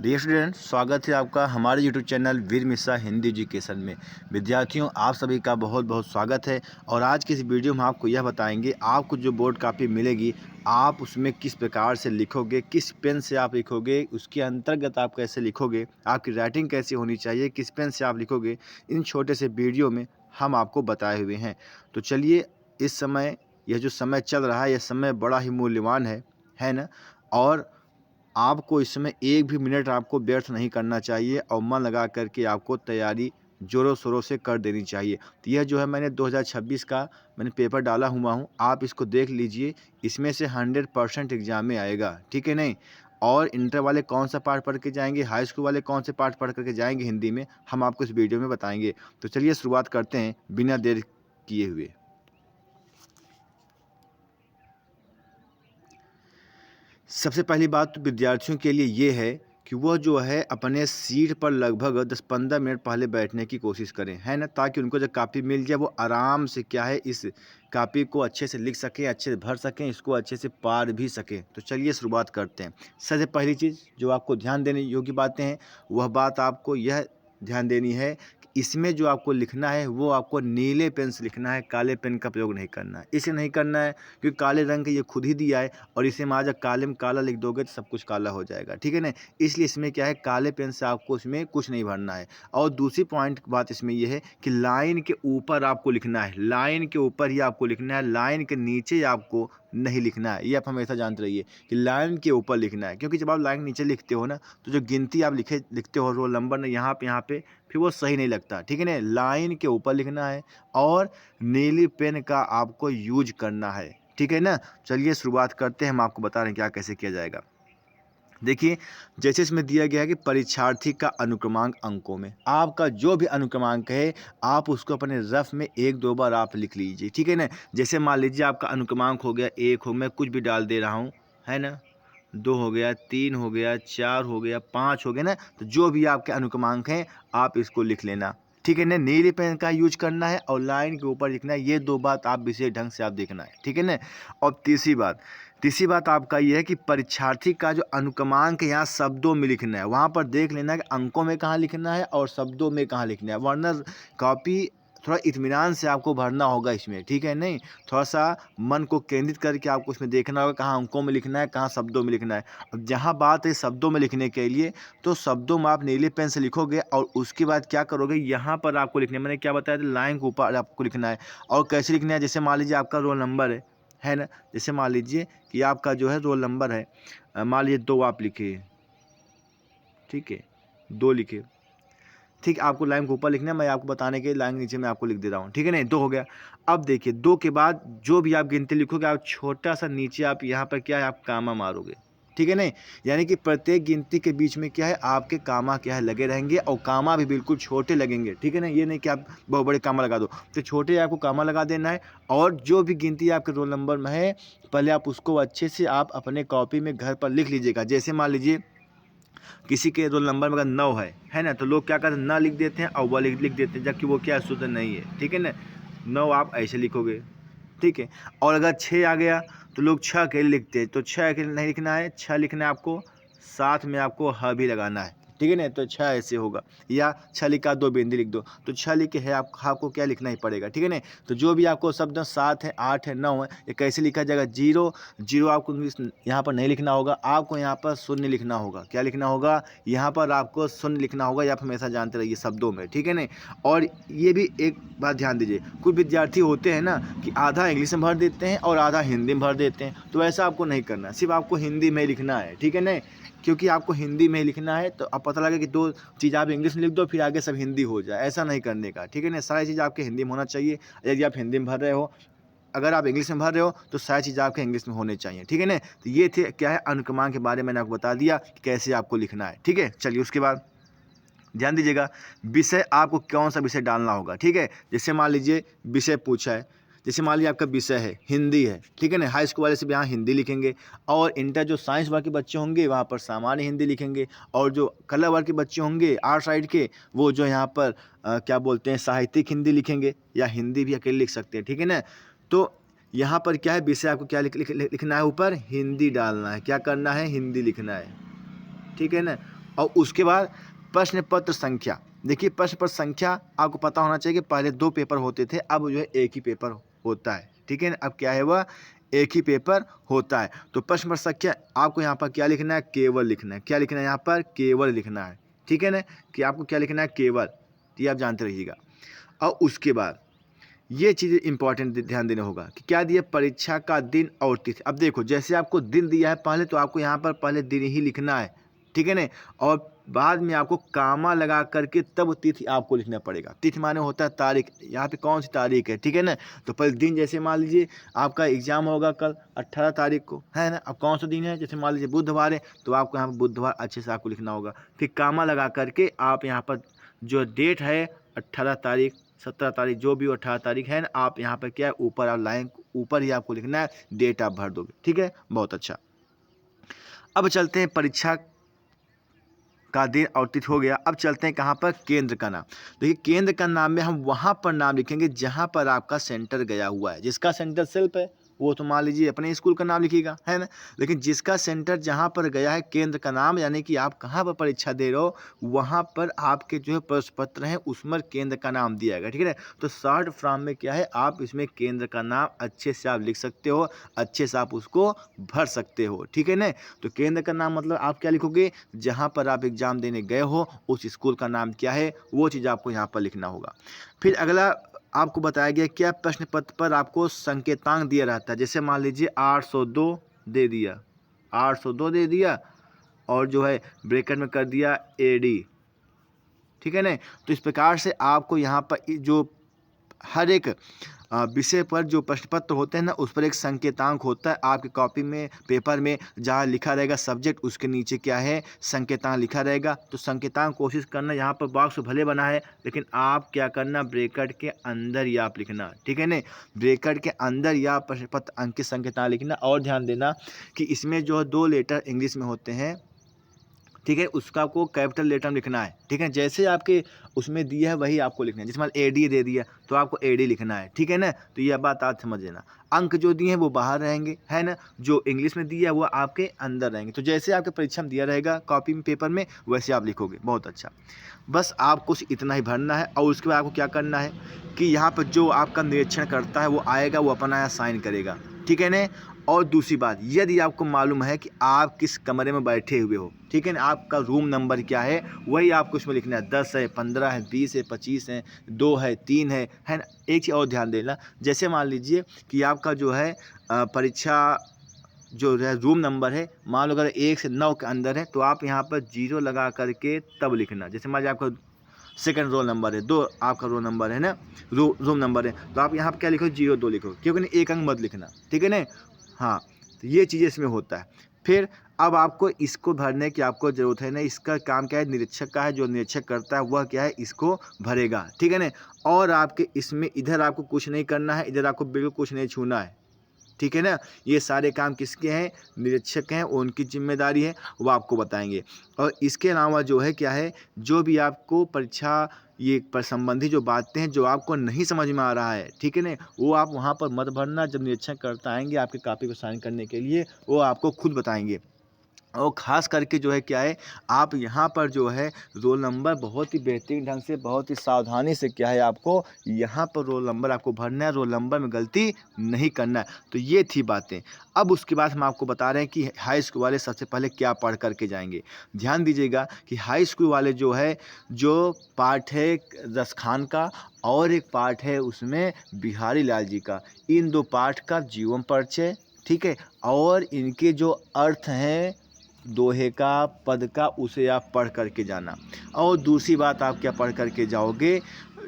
Dear student, स्वागत है आपका हमारे यूट्यूब चैनल वीर मिश्रा हिंदी एजुकेशन में। विद्यार्थियों, आप सभी का बहुत बहुत स्वागत है। और आज की इस वीडियो में आपको यह बताएंगे आपको जो बोर्ड कापी मिलेगी आप उसमें किस प्रकार से लिखोगे, किस पेन से आप लिखोगे, उसके अंतर्गत आप कैसे लिखोगे, आपकी राइटिंग कैसी होनी चाहिए, किस पेन से आप लिखोगे, इन छोटे से वीडियो में हम आपको बताए हुए हैं। तो चलिए, इस समय यह जो समय चल रहा है यह समय बड़ा ही मूल्यवान है ना। और आपको इसमें एक भी मिनट आपको व्यर्थ नहीं करना चाहिए और मन लगा करके आपको तैयारी ज़ोरों शोरों से कर देनी चाहिए। तो यह जो है मैंने 2026 का मैंने पेपर डाला हुआ हूँ, आप इसको देख लीजिए। इसमें से 100% एग्ज़ाम में आएगा, ठीक है नहीं। और इंटर वाले कौन सा पार्ट पढ़ के जाएंगे, हाई स्कूल वाले कौन से पार्ट पढ़ करके जाएंगे हिंदी में, हम आपको इस वीडियो में बताएंगे। तो चलिए शुरुआत करते हैं बिना देर किए हुए। सबसे पहली बात तो विद्यार्थियों के लिए ये है कि वह जो है अपने सीट पर लगभग 10-15 मिनट पहले बैठने की कोशिश करें, है ना, ताकि उनको जब कापी मिल जाए वो आराम से क्या है इस कापी को अच्छे से लिख सकें, अच्छे से भर सकें, इसको अच्छे से पार भी सकें। तो चलिए शुरुआत करते हैं। सबसे पहली चीज़ जो आपको ध्यान देने योग्य बातें हैं, वह बात आपको यह ध्यान देनी है कि इसमें जो आपको लिखना है वो आपको नीले पेन से लिखना है, काले पेन का प्रयोग नहीं करना है। इसे नहीं करना है क्योंकि काले रंग का ये खुद ही दिया है और इसे में आज काले में काला लिख दोगे तो सब कुछ काला हो जाएगा, ठीक है ना। इसलिए इसमें क्या है, काले पेन से आपको इसमें कुछ नहीं भरना है। और दूसरी पॉइंट बात इसमें यह है कि लाइन के ऊपर आपको लिखना है, लाइन के ऊपर ही आपको लिखना है, लाइन के नीचे आपको नहीं लिखना है। ये आप हमेशा जानते रहिए कि लाइन के ऊपर लिखना है, क्योंकि जब आप लाइन नीचे लिखते हो ना तो जो गिनती आप लिखते हो रोल नंबर ने यहाँ पे फिर वो सही नहीं लगता, ठीक है ना। लाइन के ऊपर लिखना है और नीली पेन का आपको यूज करना है, ठीक है ना। चलिए शुरुआत करते हैं, हम आपको बता रहे हैं क्या कैसे किया जाएगा। देखिए, जैसे इसमें दिया गया है कि परीक्षार्थी का अनुक्रमांक अंकों में, आपका जो भी अनुक्रमांक है आप उसको अपने रफ में 1-2 बार आप लिख लीजिए, ठीक है ना। जैसे मान लीजिए आपका अनुक्रमांक हो गया 1 हो, मैं कुछ भी डाल दे रहा हूँ, है ना, 2 हो गया, 3 हो गया, 4 हो गया, 5 हो गया ना। तो जो भी आपके अनुक्रमांक हैं आप इसको लिख लेना, ठीक है ना। नीले पेन का यूज करना है और लाइन के ऊपर लिखना है। ये 2 बात आप विशेष ढंग से आप देखना है, ठीक है ना। और तीसरी बात आपका ये है कि परीक्षार्थी का जो अनुक्रमांक है यहाँ शब्दों में लिखना है। वहाँ पर देख लेना है कि अंकों में कहाँ लिखना है और शब्दों में कहाँ लिखना है, वरना कॉपी थोड़ा इत्मीनान से आपको भरना होगा इसमें, ठीक है नहीं। थोड़ा सा मन को केंद्रित करके आपको इसमें देखना होगा कहाँ अंकों में लिखना है, कहाँ शब्दों में लिखना है। अब जहाँ बात है शब्दों में लिखने के लिए, तो शब्दों में आप नीले पेन से लिखोगे और उसके बाद क्या करोगे, यहाँ पर आपको लिखना है। मैंने क्या बताया था, लाइन के ऊपर आपको लिखना है। और कैसे लिखना है, जैसे मान लीजिए आपका रोल नंबर है ना। जैसे मान लीजिए कि आपका जो है रोल नंबर है, मान लीजिए 2 आप लिखे, ठीक है, 2 लिखे, ठीक। आपको लाइन के ऊपर लिखना है, मैं आपको बताने के लाइन के नीचे मैं आपको लिख दे रहा हूँ, ठीक है ना। 2 हो गया। अब देखिए 2 के बाद जो भी आप गिनती लिखोगे आप छोटा सा नीचे आप यहाँ पर क्या है, आप कामा मारोगे, ठीक है नहीं। यानी कि प्रत्येक गिनती के बीच में क्या है, आपके कामा क्या है लगे रहेंगे और कामा भी बिल्कुल छोटे लगेंगे, ठीक है ना। ये नहीं कि आप बहुत बड़े कामा लगा दो, तो छोटे आपको कामा लगा देना है। और जो भी गिनती आपके रोल नंबर में है पहले आप उसको अच्छे से आप अपने कॉपी में घर पर लिख लीजिएगा। जैसे मान लीजिए किसी के रोल नंबर में अगर 9 है ना, तो लोग क्या करते हैं, ना लिख देते हैं और वह लिख देते हैं, जबकि वो क्या शुद्ध नहीं है, ठीक है ना। 9 आप ऐसे लिखोगे, ठीक है। और अगर 6 आ गया तो लोग 6 के लिए लिखते हैं, तो 6 के लिए नहीं लिखना है, 6 लिखना है आपको, साथ में आपको ह भी लगाना है, ठीक है ना। तो 6 ऐसे होगा, या 6 लिखा 2 बिंदी लिख दो, तो 6 लिखे है आपको क्या लिखना ही पड़ेगा, ठीक है ना। तो जो भी आपको शब्द 7 है, 8 है, 9 है, ये कैसे लिखा जाएगा, 0 आपको यहाँ पर नहीं लिखना होगा, आपको यहाँ पर शून्य लिखना होगा। क्या लिखना होगा, यहाँ पर आपको शून्य लिखना होगा, या आप हमेशा जानते रहिए शब्दों में, ठीक है ना। और ये भी एक बात ध्यान दीजिए, कुछ विद्यार्थी होते हैं ना कि आधा इंग्लिश में भर देते हैं और आधा हिंदी में भर देते हैं, तो ऐसा आपको नहीं करना, सिर्फ आपको हिंदी में लिखना है, ठीक है ना। क्योंकि आपको हिंदी में लिखना है, तो अब पता लगे कि 2 चीज़ आप इंग्लिश में लिख दो फिर आगे सब हिंदी हो जाए, ऐसा नहीं करने का, ठीक है ना। सारी चीज़ आपके हिंदी में होना चाहिए। यदि आप हिंदी में भर रहे हो, अगर आप इंग्लिश में भर रहे हो तो सारी चीज़ आपके इंग्लिश में होने चाहिए, ठीक है ना। तो ये थे क्या है, अनुक्रमांक के बारे में मैंने आपको बता दिया कि कैसे आपको लिखना है, ठीक है। चलिए उसके बाद ध्यान दीजिएगा, विषय आपको कौन सा विषय डालना होगा, ठीक है। जैसे मान लीजिए विषय पूछा है, जैसे मान लीजिए आपका विषय है हिंदी है, ठीक है ना। हाई स्कूल वाले से भी यहाँ हिंदी लिखेंगे, और इंटर जो साइंस वर्ग के बच्चे होंगे वहाँ पर सामान्य हिंदी लिखेंगे, और जो कला वर्ग के बच्चे होंगे आर्ट साइड के, वो जो यहाँ पर क्या बोलते हैं, साहित्यिक हिंदी लिखेंगे, या हिंदी भी अकेले लिख सकते हैं, ठीक है ना। तो यहाँ पर क्या है, विषय आपको क्या लिखना है, ऊपर हिंदी डालना है, क्या करना है, हिंदी लिखना है, ठीक है ना। और उसके बाद प्रश्न पत्र संख्या। देखिए प्रश्न पत्र संख्या आपको पता होना चाहिए कि पहले 2 पेपर होते थे, अब जो है एक ही पेपर होता है, ठीक है ना। अब क्या है वह एक ही पेपर होता है। तो प्रश्न पत्र संख्या आपको यहाँ पर क्या लिखना है, केवल लिखना है। क्या लिखना है यहाँ पर, केवल लिखना है, ठीक है ना, कि आपको क्या लिखना है, केवल। ये आप जानते रहिएगा। और उसके बाद ये चीज़ इंपॉर्टेंट ध्यान देना होगा कि क्या दिया, परीक्षा का दिन और तिथि। अब देखो जैसे आपको दिन दिया है पहले, तो आपको यहाँ पर पहले दिन ही लिखना है, ठीक है ना। और बाद में आपको कामा लगा करके तब तिथि आपको लिखना पड़ेगा। तिथि माने होता है तारीख, यहाँ पे कौन सी तारीख है, ठीक है ना। तो पहले दिन, जैसे मान लीजिए आपका एग्जाम होगा कल 18 तारीख को, है ना। अब कौन सा दिन है, जैसे मान लीजिए बुधवार है, तो आपको यहाँ पर बुधवार अच्छे से आपको लिखना होगा। फिर कामा लगा करके आप यहाँ पर जो डेट है 18 तारीख 17 तारीख जो भी 18 तारीख है ना, आप यहाँ पर क्या है ऊपर आप लाइन ऊपर ही आपको लिखना है, डेट आप भर दोगे, ठीक है। बहुत अच्छा। अब चलते हैं परीक्षा का दिन और तिथि हो गया। अब चलते हैं कहाँ पर, केंद्र का नाम। देखिए केंद्र का नाम में हम वहाँ पर नाम लिखेंगे जहाँ पर आपका सेंटर गया हुआ है। जिसका सेंटर सेल्फ है वो तो मान लीजिए अपने स्कूल का नाम लिखिएगा, है ना। लेकिन जिसका सेंटर जहाँ पर गया है, केंद्र का नाम, यानी कि आप कहाँ पर परीक्षा दे रहे हो, वहाँ पर आपके जो है प्रश्न पत्र हैं उसमें केंद्र का नाम दिया गया, ठीक है। तो शॉर्ट फॉर्म में क्या है, आप इसमें केंद्र का नाम अच्छे से आप लिख सकते हो, अच्छे से आप उसको भर सकते हो, ठीक है ना। तो केंद्र का नाम मतलब आप क्या लिखोगे, जहाँ पर आप एग्जाम देने गए हो उस स्कूल का नाम क्या है, वो चीज़ आपको यहाँ पर लिखना होगा। फिर अगला आपको बताया गया क्या, प्रश्न पत्र पर आपको संकेतांक दिया रहता है। जैसे मान लीजिए 802 दे दिया, 802 दे दिया, और जो है ब्रैकेट में कर दिया AD, ठीक है ना। तो इस प्रकार से आपको यहाँ पर जो हर एक विषय पर जो प्रश्न पत्र होते हैं ना, उस पर एक संकेतांक होता है आपकी कॉपी में, पेपर में, जहाँ लिखा रहेगा सब्जेक्ट उसके नीचे क्या है, संकेतांक लिखा रहेगा। तो संकेतांक कोशिश करना, यहाँ पर बॉक्स भले बना है लेकिन आप क्या करना, ब्रैकेट के अंदर ही आप लिखना, ठीक है ना। ब्रैकेट के अंदर या प्रश्न पत्र अंक के संकेतांक लिखना। और ध्यान देना कि इसमें जो 2 लेटर इंग्लिश में होते हैं, ठीक है, उसका आपको कैपिटल लेटर में लिखना है, ठीक है। जैसे आपके उसमें दिया है वही आपको लिखना है। जैसे मान AD दे दिया तो आपको AD लिखना है, ठीक है ना। तो यह बात आप समझ लेना। अंक जो दिए हैं वो बाहर रहेंगे, है ना। जो इंग्लिश में दिया है वो आपके अंदर रहेंगे। तो जैसे आपके परीक्षा में दिया रहेगा कॉपी में, पेपर में, वैसे आप लिखोगे। बहुत अच्छा। बस आपको इतना ही भरना है। और उसके बाद आपको क्या करना है कि यहाँ पर जो आपका निरीक्षण करता है वो आएगा, वो अपना यहाँ साइन करेगा, ठीक है ना। और दूसरी बात, यदि आपको मालूम है कि आप किस कमरे में बैठे हुए हो, ठीक है ना, आपका रूम नंबर क्या है, वही आपको उसमें लिखना है। 10 है, 15 है, 20 है, 25 है, 2 है, 3 है ना। एक चीज़ और ध्यान देना, जैसे मान लीजिए कि आपका जो है परीक्षा जो है रूम नंबर है, मान लो अगर 1 से 9 के अंदर है, तो आप यहाँ पर 0 लगा करके तब लिखना। जैसे मान लीजिए आपका सेकंड रोल नंबर है, 2 आपका रोल नंबर है ना, रूम नंबर है, तो आप यहाँ पर क्या लिखो, 02 लिखो, क्योंकि एक अंक मत लिखना, ठीक है ना। हाँ, तो ये चीज़ें इसमें होता है। फिर अब आपको इसको भरने की आपको ज़रूरत है ना, इसका काम क्या है, निरीक्षक का है। जो निरीक्षक करता है वह क्या है, इसको भरेगा, ठीक है ना। और आपके इसमें इधर आपको कुछ नहीं करना है, इधर आपको बिल्कुल कुछ नहीं छूना है, ठीक है ना। ये सारे काम किसके हैं, निरीक्षक हैं, उनकी जिम्मेदारी है, वो आपको बताएंगे। और इसके अलावा जो है क्या है, जो भी आपको परीक्षा ये पर संबंधी जो बातें हैं, जो आपको नहीं समझ में आ रहा है, ठीक है ना, वो आप वहाँ पर मत भरना। जब निरीक्षक करता आएंगे आपकी कॉपी को साइन करने के लिए, वो आपको खुद बताएंगे। और ख़ास करके जो है क्या है, आप यहाँ पर जो है रोल नंबर बहुत ही बेहतरीन ढंग से, बहुत ही सावधानी से क्या है, आपको यहाँ पर रोल नंबर आपको भरना है, रोल नंबर में गलती नहीं करना है। तो ये थी बातें। अब उसके बाद हम आपको बता रहे हैं कि हाई स्कूल वाले सबसे पहले क्या पढ़ करके जाएंगे। ध्यान दीजिएगा कि हाई स्कूल वाले जो है, जो पार्ट है रसखान का, और एक पार्ट है उसमें बिहारी लाल जी का। इन 2 पार्ट का जीवन परिचय, ठीक है, और इनके जो अर्थ हैं दोहे का, पद का, उसे आप पढ़ करके जाना। और दूसरी बात, आप क्या पढ़ करके जाओगे,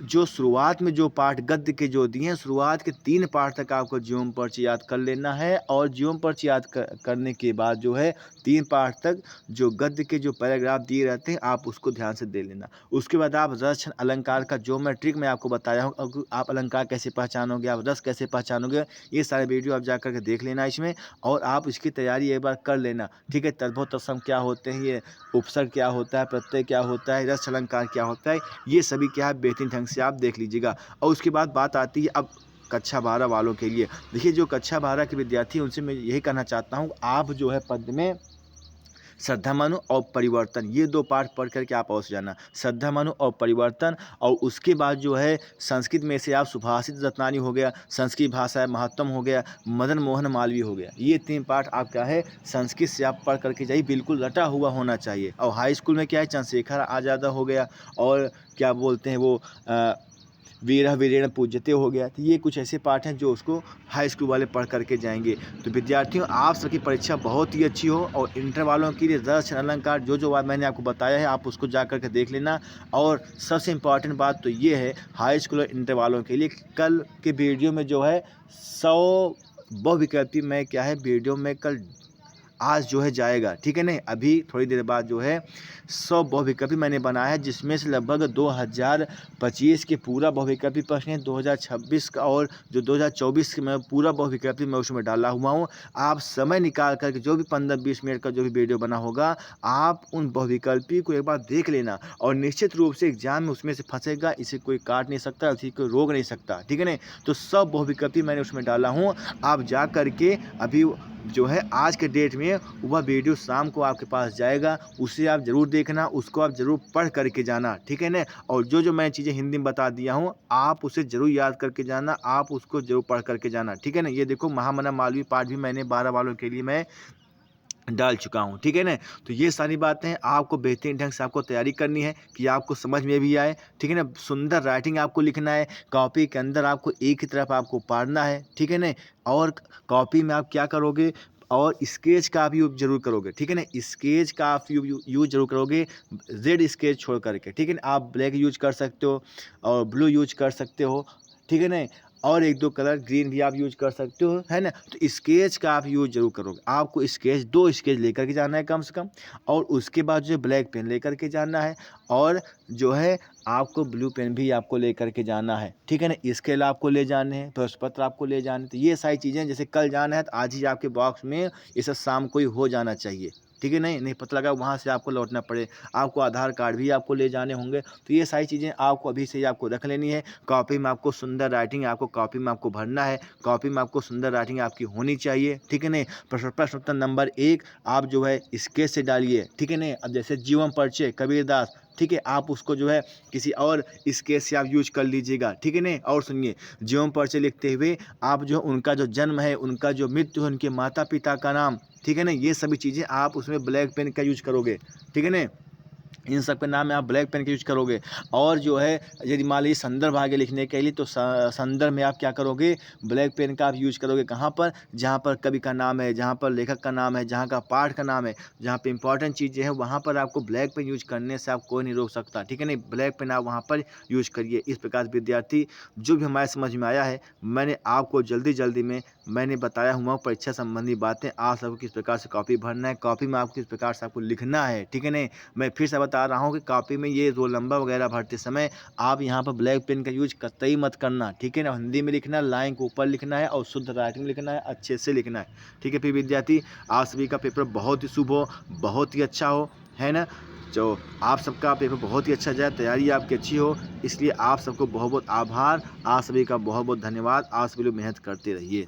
जो शुरुआत में जो पाठ गद्य के जो दिए हैं, शुरुआत के 3 पाठ तक आपको जीवन परिचय याद कर लेना है। और जीवन परिचय याद करने के बाद जो है 3 पाठ तक जो गद्य के जो पैराग्राफ दिए रहते हैं, आप उसको ध्यान से दे लेना। उसके बाद आप रस छंद अलंकार का जो मैं ट्रिक मैं आपको बताया हूँ, आप अलंकार कैसे पहचानोगे, आप रस कैसे पहचानोगे, ये सारे वीडियो आप जा करके देख लेना इसमें। और आप इसकी तैयारी एक बार कर लेना, ठीक है। तद्भव तत्सम क्या होते हैं, ये उपसर्ग क्या होता है, प्रत्यय क्या होता है, रस अलंकार क्या होता है, ये सभी क्या है बेहतरीन ढंग से आप देख लीजिएगा। और उसके बाद बात आती है अब कक्षा 12 वालों के लिए। देखिए जो कक्षा 12 के विद्यार्थी हैं, उनसे मैं यही कहना चाहता हूँ, आप जो है पद में श्रद्धा मानो और परिवर्तन, ये 2 पाठ पढ़ करके आप अवश्य जाना। श्रद्धा मानो और परिवर्तन, और उसके बाद जो है संस्कृत में से आप सुभाषित रत्नानी हो गया, संस्कृत भाषा महात्म हो गया, मदन मोहन मालवीय हो गया। ये 3 पाठ आप क्या है संस्कृत से आप पढ़ करके जाइए, बिल्कुल रटा हुआ होना चाहिए। और हाई स्कूल में क्या है चंद्रशेखर आज़ाद हो गया, और क्या बोलते हैं वो वीरः वीरेण पूज्यते हो गया। तो ये कुछ ऐसे पाठ हैं जो उसको हाई स्कूल वाले पढ़ करके जाएंगे। तो विद्यार्थियों, आप सबकी परीक्षा बहुत ही अच्छी हो, और इंटर वालों के लिए दर्शन अलंकार जो बात मैंने आपको बताया है आप उसको जा करके देख लेना। और सबसे इम्पॉर्टेंट बात तो ये है हाई स्कूल और इंटर वालों के लिए, कल के वीडियो में जो है 100 बहुविकल्पी में क्या है वीडियो में कल आज जो है जाएगा, ठीक है नहीं, अभी थोड़ी देर बाद जो है 100 बहुविकल्पी मैंने बनाया है, जिसमें से लगभग 2025 के पूरा बहुविकल्पी प्रश्न है, 2026 का और जो 2024 के मैं पूरा बहुविकल्पी मैं उसमें डाला हुआ हूँ। आप समय निकाल करके जो भी 15-20 मिनट का जो भी वीडियो बना होगा, आप उन बहुविकल्पी को एक बार देख लेना, और निश्चित रूप से एग्जाम में उसमें से फंसेगा, इसे कोई काट नहीं सकता, इसे कोई रोक नहीं सकता, ठीक है नहीं। तो 100 बहुविकल्पी मैंने उसमें डाला हूँ, आप जा करके अभी जो है आज के डेट में वह वीडियो शाम को आपके पास जाएगा, उसे आप ज़रूर देखना, उसको आप ज़रूर पढ़ करके जाना, ठीक है ना। और जो मैं चीज़ें हिंदी में बता दिया हूँ आप उसे ज़रूर याद करके जाना, आप उसको ज़रूर पढ़ करके जाना, ठीक है ना। ये देखो महामना मालवीय पाठ भी मैंने 12 वालों के लिए मैं डाल चुका हूँ, ठीक है ना। तो ये सारी बातें आपको बेहतरीन ढंग से आपको तैयारी करनी है कि आपको समझ में भी आए, ठीक है ना। सुंदर राइटिंग आपको लिखना है, कॉपी के अंदर आपको एक ही तरफ आपको पढ़ना है, ठीक है ना। और कॉपी में आप क्या करोगे, और स्केच का आप यूज जरूर करोगे, ठीक है ना। स्केच का आप यूज जरूर करोगे, रेड स्केच छोड़ करके, ठीक है ना। आप ब्लैक यूज कर सकते हो और ब्लू यूज कर सकते हो, ठीक है ना। और 1-2 कलर ग्रीन भी आप यूज कर सकते हो, है ना। तो स्केच का आप यूज जरूर करोगे, आपको स्केच 2 स्केच लेकर के जाना है कम से कम, और उसके बाद जो ब्लैक पेन लेकर के जाना है, और जो है आपको ब्लू पेन भी आपको लेकर के जाना है, ठीक है ना। स्केल आपको ले जाने हैं, प्रश्न पत्र आपको ले जाने, तो ये सारी चीज़ें जैसे कल जाना है तो आज ही आपके बॉक्स में ये सब शाम को ही हो जाना चाहिए, ठीक है। नहीं पता लगा वहाँ से आपको लौटना पड़े, आपको आधार कार्ड भी आपको ले जाने होंगे। तो ये सारी चीज़ें आपको अभी से ही आपको रख लेनी है। कॉपी में आपको सुंदर राइटिंग आपको कॉपी में आपको भरना है, कॉपी में आपको सुंदर राइटिंग आपकी होनी चाहिए, ठीक है नहीं। प्रश्न उत्तर नंबर 1 आप जो है स्केच से डालिए, ठीक है नहीं। अब जैसे जीवन परिचय कबीरदास, ठीक है, आप उसको जो है किसी और स्केच से आप यूज कर लीजिएगा, ठीक है नहीं। और सुनिए, जीवन परिचय लिखते हुए आप जो उनका जो जन्म है, उनका जो मृत्यु है, उनके माता पिता का नाम, ठीक है ना, ये सभी चीज़ें आप उसमें ब्लैक पेन का यूज करोगे, ठीक है ना। इन सब के नाम में आप ब्लैक पेन का यूज करोगे। और जो है यदि मान लीजिए संदर्भ आगे लिखने के लिए, तो संदर्भ में आप क्या करोगे, ब्लैक पेन का आप यूज करोगे। कहाँ पर, जहाँ पर कवि का नाम है, जहाँ पर लेखक का नाम है, जहाँ का पाठ का नाम है, जहाँ पे इंपॉर्टेंट चीज़ें हैं, वहाँ पर आपको ब्लैक पेन यूज करने से आप कोई नहीं रोक सकता, ठीक है नहीं। ब्लैक पेन आप वहाँ पर यूज करिए। इस प्रकार विद्यार्थी, जो भी हमारे समझ में आया है, मैंने आपको जल्दी में मैंने बताया हुआ परीक्षा संबंधी बातें, आप सबको किस प्रकार से कॉपी भरना है, कॉपी में आपको किस प्रकार से आपको लिखना है, ठीक है नहीं। मैं फिर से बता रहा हूँ कि कॉपी में ये रोल नंबर वगैरह भरते समय आप यहाँ पर ब्लैक पेन का यूज कतई मत करना, ठीक है ना। हिंदी में लिखना, लाइन को ऊपर लिखना है, और शुद्ध राइटिंग लिखना है, अच्छे से लिखना है, ठीक है। फिर विद्यार्थी, आप सभी का पेपर बहुत ही शुभ हो, बहुत ही अच्छा हो, है ना। जो आप सबका पेपर बहुत ही अच्छा जाए, तैयारी आपकी अच्छी हो, इसलिए आप सबको बहुत बहुत आभार, आप सभी का बहुत बहुत धन्यवाद। आप सभी लोग मेहनत करते रहिए।